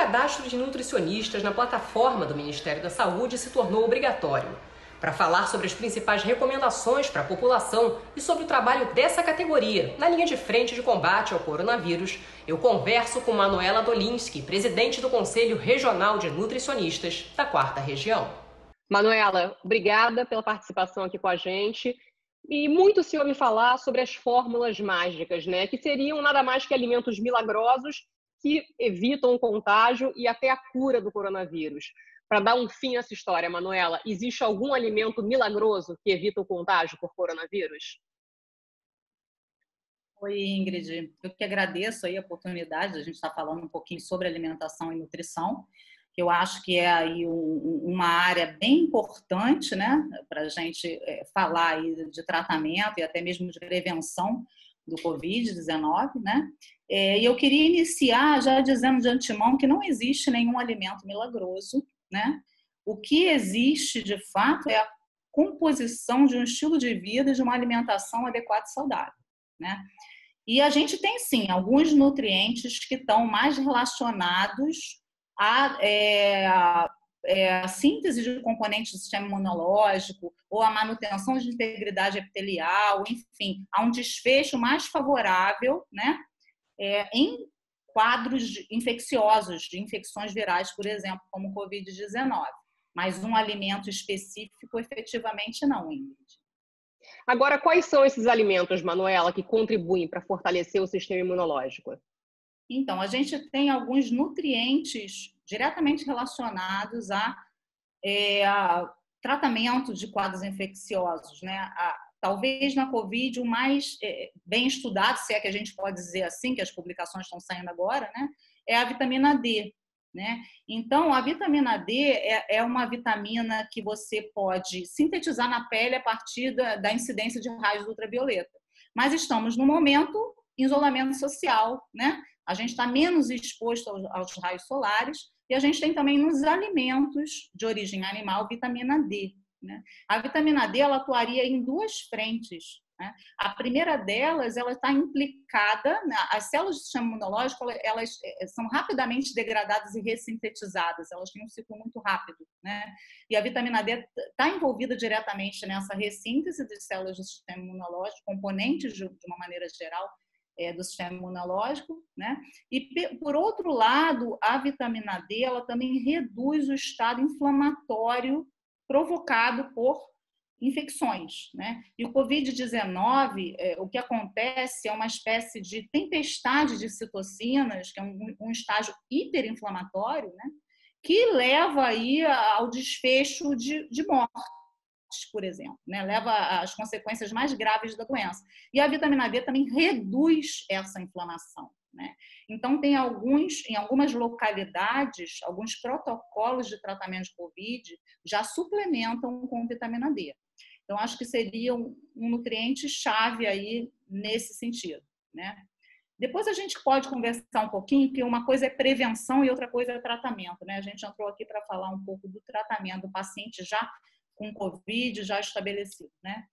cadastro de nutricionistas na plataforma do Ministério da Saúde se tornou obrigatório. Para falar sobre as principais recomendações para a população e sobre o trabalho dessa categoria na linha de frente de combate ao coronavírus, eu converso com Manuela Dolinski, presidente do Conselho Regional de Nutricionistas da 4ª Região. Manuela, obrigada pela participação aqui com a gente. E muito se ouve falar sobre as fórmulas mágicas, né? Que seriam nada mais que alimentos milagrosos que evitam o contágio e até a cura do coronavírus. Para dar um fim nessa história, Manuela, existe algum alimento milagroso que evita o contágio por coronavírus? Oi, Ingrid. Eu que agradeço aí a oportunidade de a gente estar falando um pouquinho sobre alimentação e nutrição, que eu acho que é aí uma área bem importante, né, para a gente falar aí de tratamento e até mesmo de prevenção do Covid-19, né? E eu queria iniciar já dizendo de antemão que não existe nenhum alimento milagroso, né? O que existe, de fato, é a composição de um estilo de vida e de uma alimentação adequada e saudável, né? E a gente tem, sim, alguns nutrientes que estão mais relacionados a síntese de componentes do sistema imunológico ou a manutenção de integridade epitelial, enfim, a um desfecho mais favorável, né, em quadros infecciosos, de infecções virais, por exemplo, como o Covid-19. Mas um alimento específico, efetivamente, não, Ingrid. Agora, quais são esses alimentos, Manuela, que contribuem para fortalecer o sistema imunológico? Então, a gente tem alguns nutrientes diretamente relacionados a tratamento de quadros infecciosos, né? Talvez na Covid o mais bem estudado, se é que a gente pode dizer assim, que as publicações estão saindo agora, né? É a vitamina D, né? Então, a vitamina D é uma vitamina que você pode sintetizar na pele a partir da incidência de raios ultravioleta. Mas estamos no momento em isolamento social, né? A gente está menos exposto aos raios solares e a gente tem também nos alimentos de origem animal vitamina D, né? A vitamina D ela atuaria em duas frentes, né? A primeira delas, ela está implicada, as células do sistema imunológico, elas são rapidamente degradadas e ressintetizadas, elas têm um ciclo muito rápido, né? E a vitamina D está envolvida diretamente nessa ressíntese de células do sistema imunológico, componentes de uma maneira geral do sistema imunológico, né? E por outro lado, a vitamina D ela também reduz o estado inflamatório provocado por infecções, né? E o Covid-19, o que acontece é uma espécie de tempestade de citocinas, que é um estágio hiperinflamatório, né? Que leva aí ao desfecho de morte, por exemplo, né? Leva às consequências mais graves da doença. E a vitamina D também reduz essa inflamação, né? Então, tem em algumas localidades, alguns protocolos de tratamento de Covid já suplementam com vitamina D. Então, acho que seria um nutriente-chave aí nesse sentido, né? Depois a gente pode conversar um pouquinho, porque uma coisa é prevenção e outra coisa é tratamento, né? A gente entrou aqui para falar um pouco do tratamento do paciente já com Covid já estabelecido, né?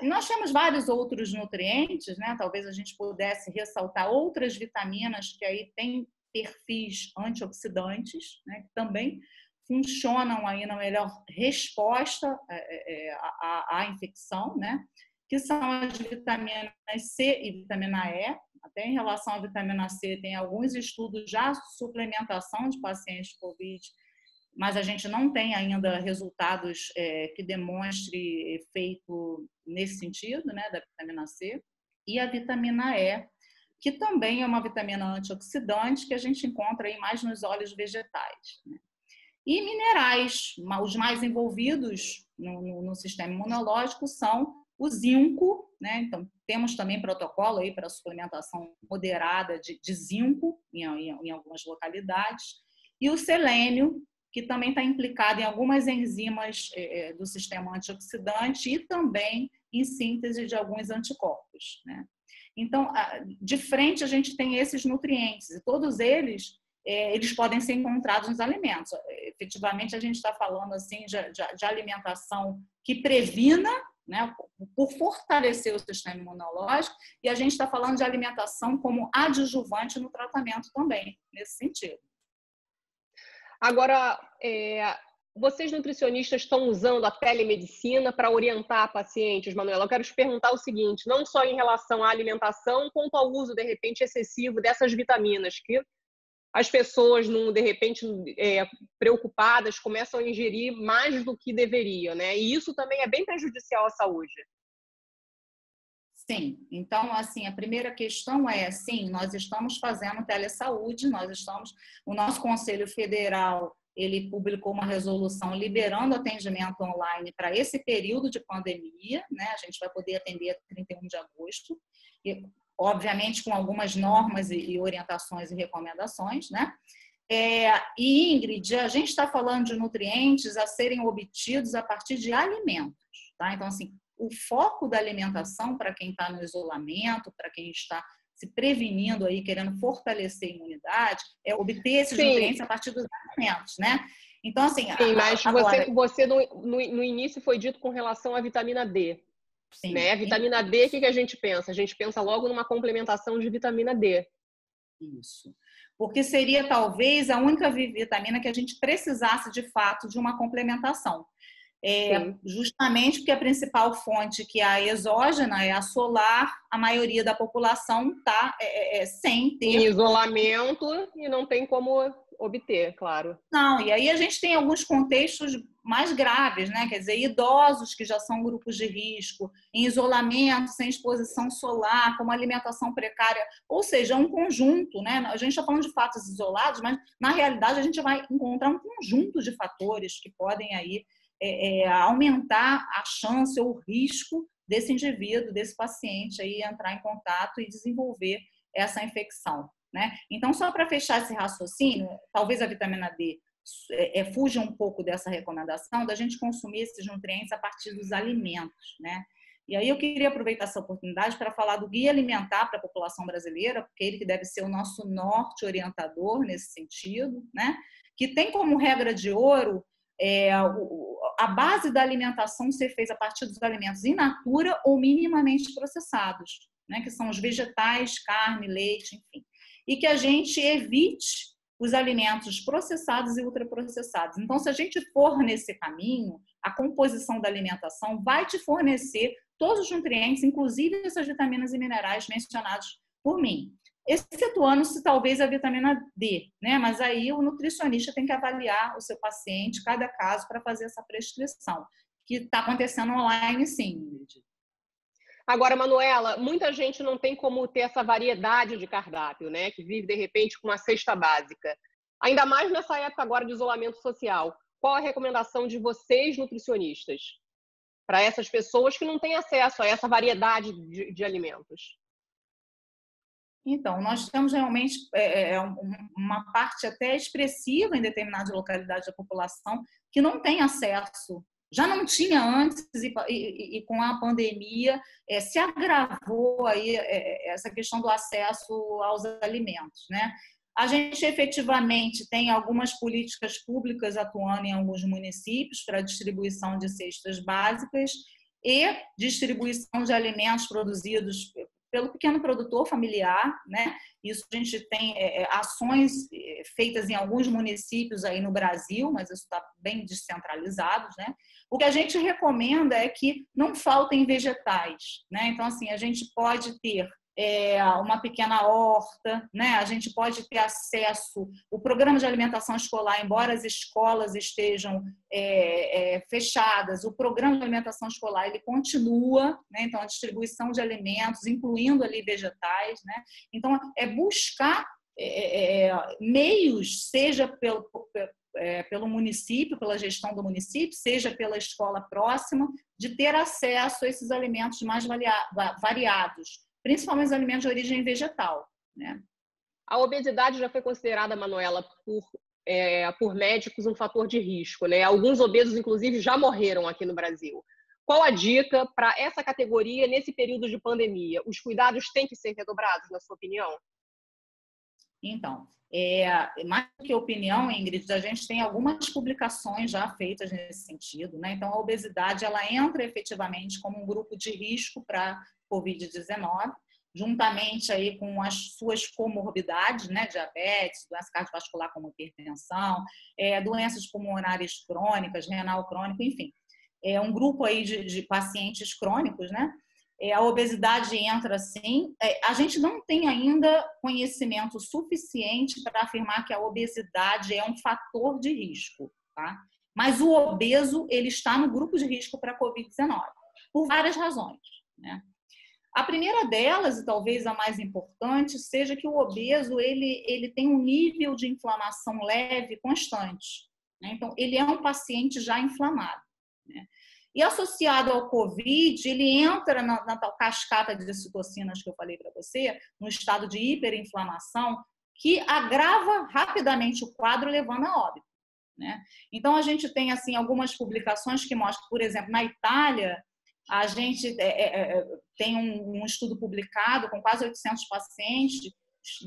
Nós temos vários outros nutrientes, né? Talvez a gente pudesse ressaltar outras vitaminas que aí têm perfis antioxidantes, né? Que também funcionam aí na melhor resposta à infecção, né? Que são as vitaminas C e vitamina E. Até em relação à vitamina C, tem alguns estudos já suplementação de pacientes de Covid, mas a gente não tem ainda resultados que demonstre efeito nesse sentido, né, da vitamina C. E a vitamina E, que também é uma vitamina antioxidante que a gente encontra aí mais nos óleos vegetais, né? E minerais, os mais envolvidos no sistema imunológico são o zinco, né? Então, temos também protocolo aí para suplementação moderada de zinco em algumas localidades, e o selênio, que também está implicado em algumas enzimas do sistema antioxidante e também em síntese de alguns anticorpos, né? Então, de frente, a gente tem esses nutrientes, e todos eles podem ser encontrados nos alimentos. Efetivamente, a gente está falando assim, de alimentação que previna, né, por fortalecer o sistema imunológico, e a gente está falando de alimentação como adjuvante no tratamento também, nesse sentido. Agora, vocês nutricionistas estão usando a telemedicina para orientar pacientes, Manuela? Eu quero te perguntar o seguinte, não só em relação à alimentação, quanto ao uso, de repente, excessivo dessas vitaminas, que as pessoas, de repente, preocupadas, começam a ingerir mais do que deveriam, né? E isso também é bem prejudicial à saúde. Sim, então, assim, a primeira questão é, sim, nós estamos fazendo telesaúde, o nosso Conselho Federal, ele publicou uma resolução liberando atendimento online para esse período de pandemia, né? A gente vai poder atender até 31 de agosto, e, obviamente com algumas normas e orientações e recomendações, né? E, Ingrid, a gente está falando de nutrientes a serem obtidos a partir de alimentos, tá? Então, assim, o foco da alimentação para quem está no isolamento, para quem está se prevenindo aí, querendo fortalecer a imunidade, é obter esses nutrientes a partir dos alimentos, né? Então, assim... Sim, mas agora... você no início foi dito com relação à vitamina D. Sim. Né? A vitamina D, o que a gente pensa? A gente pensa logo numa complementação de vitamina D. Isso. Porque seria talvez a única vitamina que a gente precisasse de fato de uma complementação. Justamente porque a principal fonte, que é a exógena, é a solar, a maioria da população está sem ter... Em isolamento e não tem como obter, claro. Não, e aí a gente tem alguns contextos mais graves, né? Quer dizer, idosos que já são grupos de risco, em isolamento, sem exposição solar, com uma alimentação precária, ou seja, um conjunto, né? A gente está falando de fatos isolados, mas na realidade a gente vai encontrar um conjunto de fatores que podem aí aumentar a chance ou o risco desse indivíduo, desse paciente aí entrar em contato e desenvolver essa infecção, né? Então, só para fechar esse raciocínio, talvez a vitamina D fuja um pouco dessa recomendação da gente consumir esses nutrientes a partir dos alimentos, né? E aí eu queria aproveitar essa oportunidade para falar do Guia Alimentar para a população brasileira, porque ele que deve ser o nosso norte orientador nesse sentido, né? Que tem como regra de ouro a base da alimentação ser feita a partir dos alimentos in natura ou minimamente processados, né? Que são os vegetais, carne, leite, enfim. E que a gente evite os alimentos processados e ultraprocessados. Então, se a gente for nesse caminho, a composição da alimentação vai te fornecer todos os nutrientes, inclusive essas vitaminas e minerais mencionados por mim. Excetuando-se talvez a vitamina D, né? Mas aí o nutricionista tem que avaliar o seu paciente, cada caso, para fazer essa prescrição, que está acontecendo online, sim, Ingrid. Agora, Manuela, muita gente não tem como ter essa variedade de cardápio, né? Que vive, de repente, com uma cesta básica. Ainda mais nessa época agora de isolamento social. Qual a recomendação de vocês, nutricionistas, para essas pessoas que não têm acesso a essa variedade de alimentos? Então, nós temos realmente uma parte até expressiva em determinadas localidades da população que não tem acesso. Já não tinha antes e com a pandemia se agravou aí essa questão do acesso aos alimentos, né? A gente efetivamente tem algumas políticas públicas atuando em alguns municípios para distribuição de cestas básicas e distribuição de alimentos produzidos pelo pequeno produtor familiar, né? Isso a gente tem ações feitas em alguns municípios aí no Brasil, mas isso está bem descentralizado, né? O que a gente recomenda é que não faltem vegetais, né? Então, assim, a gente pode ter uma pequena horta, né? A gente pode ter acesso, o programa de alimentação escolar, embora as escolas estejam fechadas, o programa de alimentação escolar ele continua, né? Então a distribuição de alimentos, incluindo ali vegetais, né? Então é buscar meios, seja pelo município, pela gestão do município, seja pela escola próxima, de ter acesso a esses alimentos mais variados, principalmente os alimentos de origem vegetal, né? A obesidade já foi considerada, Manuela, por médicos um fator de risco, né? Alguns obesos, inclusive, já morreram aqui no Brasil. Qual a dica para essa categoria nesse período de pandemia? Os cuidados têm que ser redobrados, na sua opinião? Então, mais do que opinião, Ingrid, a gente tem algumas publicações já feitas nesse sentido, né? Então, a obesidade ela entra efetivamente como um grupo de risco para Covid-19, juntamente aí com as suas comorbidades, né, diabetes, doença cardiovascular como hipertensão, doenças pulmonares crônicas, renal crônico, enfim. É um grupo aí de pacientes crônicos, né? A obesidade entra sim. A gente não tem ainda conhecimento suficiente para afirmar que a obesidade é um fator de risco, tá? Mas o obeso, ele está no grupo de risco para a Covid-19, por várias razões, né? A primeira delas, e talvez a mais importante, seja que o obeso, ele tem um nível de inflamação leve constante, né? Então, ele é um paciente já inflamado, né? E associado ao COVID, ele entra na tal cascata de citocinas que eu falei para você, no estado de hiperinflamação, que agrava rapidamente o quadro, levando a óbito, né? Então, a gente tem assim, algumas publicações que mostram, por exemplo, na Itália, a gente tem um estudo publicado com quase 800 pacientes,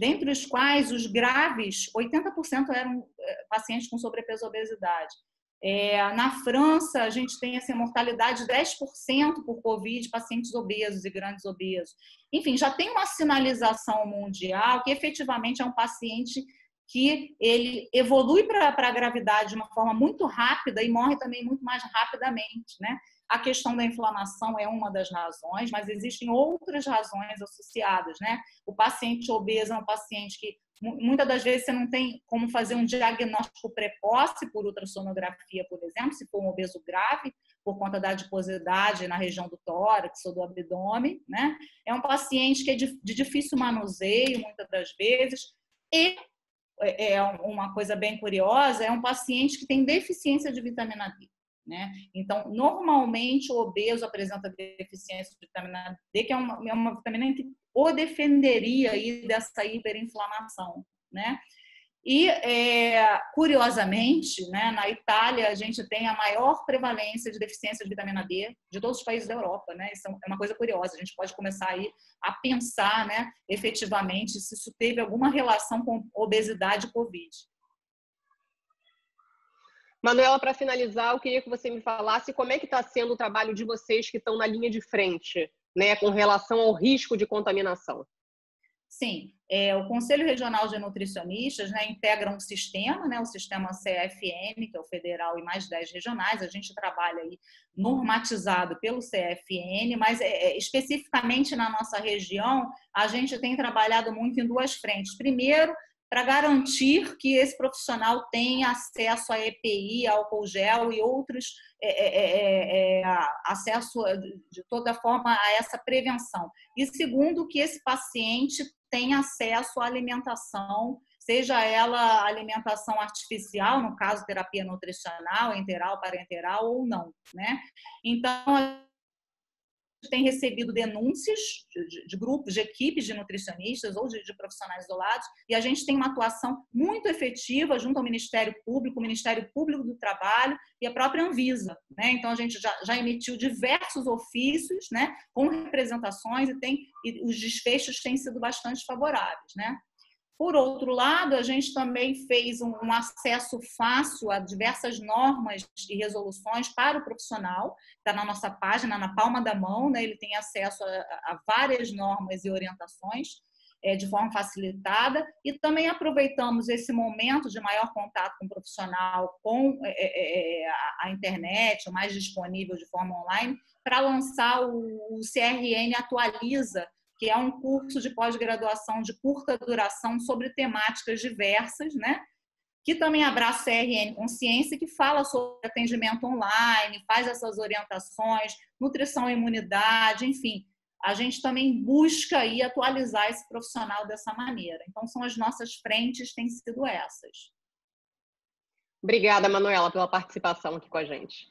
dentre os quais os graves, 80% eram pacientes com sobrepeso e obesidade. Na França, a gente tem assim, a mortalidade de 10% por Covid, pacientes obesos e grandes obesos. Enfim, já tem uma sinalização mundial que efetivamente é um paciente que ele evolui para a gravidade de uma forma muito rápida e morre também muito mais rapidamente, né? A questão da inflamação é uma das razões, mas existem outras razões associadas, né? O paciente obeso é um paciente que muitas das vezes você não tem como fazer um diagnóstico precoce por ultrassonografia, por exemplo, se for um obeso grave, por conta da adiposidade na região do tórax ou do abdômen, né? É um paciente que é de difícil manuseio, muitas das vezes, e uma coisa bem curiosa, é um paciente que tem deficiência de vitamina D, né? Então, normalmente, o obeso apresenta deficiência de vitamina D, que é uma vitamina que o defenderia aí dessa hiperinflamação, né? E, curiosamente, né, na Itália, a gente tem a maior prevalência de deficiência de vitamina D de todos os países da Europa, né? Isso é uma coisa curiosa. A gente pode começar aí a pensar, né, efetivamente, se isso teve alguma relação com obesidade e Covid. Manuela, para finalizar, eu queria que você me falasse como é que está sendo o trabalho de vocês que estão na linha de frente, né, com relação ao risco de contaminação. Sim, o Conselho Regional de Nutricionistas, né, integra um sistema, né, o sistema CFN, que é o federal, e mais 10 regionais. A gente trabalha aí normatizado pelo CFN, mas especificamente na nossa região, a gente tem trabalhado muito em duas frentes. Primeiro, para garantir que esse profissional tenha acesso a EPI, álcool gel e outros, acesso de toda forma a essa prevenção. E segundo, que esse paciente tenha acesso à alimentação, seja ela alimentação artificial, no caso terapia nutricional, enteral, parenteral ou não, né? Então, tem recebido denúncias de grupos, de equipes de nutricionistas ou de profissionais isolados, e a gente tem uma atuação muito efetiva junto ao Ministério Público, o Ministério Público do Trabalho e a própria Anvisa, né? Então, a gente já emitiu diversos ofícios, né, com representações e os desfechos têm sido bastante favoráveis, né? Por outro lado, a gente também fez um acesso fácil a diversas normas e resoluções para o profissional, está na nossa página, na palma da mão, né? Ele tem acesso a várias normas e orientações de forma facilitada, e também aproveitamos esse momento de maior contato com o profissional, com a internet, o mais disponível de forma online, para lançar o CRN Atualiza, que é um curso de pós-graduação de curta duração sobre temáticas diversas, né? Que também abraça o CRN Consciência, que fala sobre atendimento online, faz essas orientações, nutrição e imunidade, enfim. A gente também busca aí atualizar esse profissional dessa maneira. Então, são as nossas frentes, têm sido essas. Obrigada, Manuela, pela participação aqui com a gente.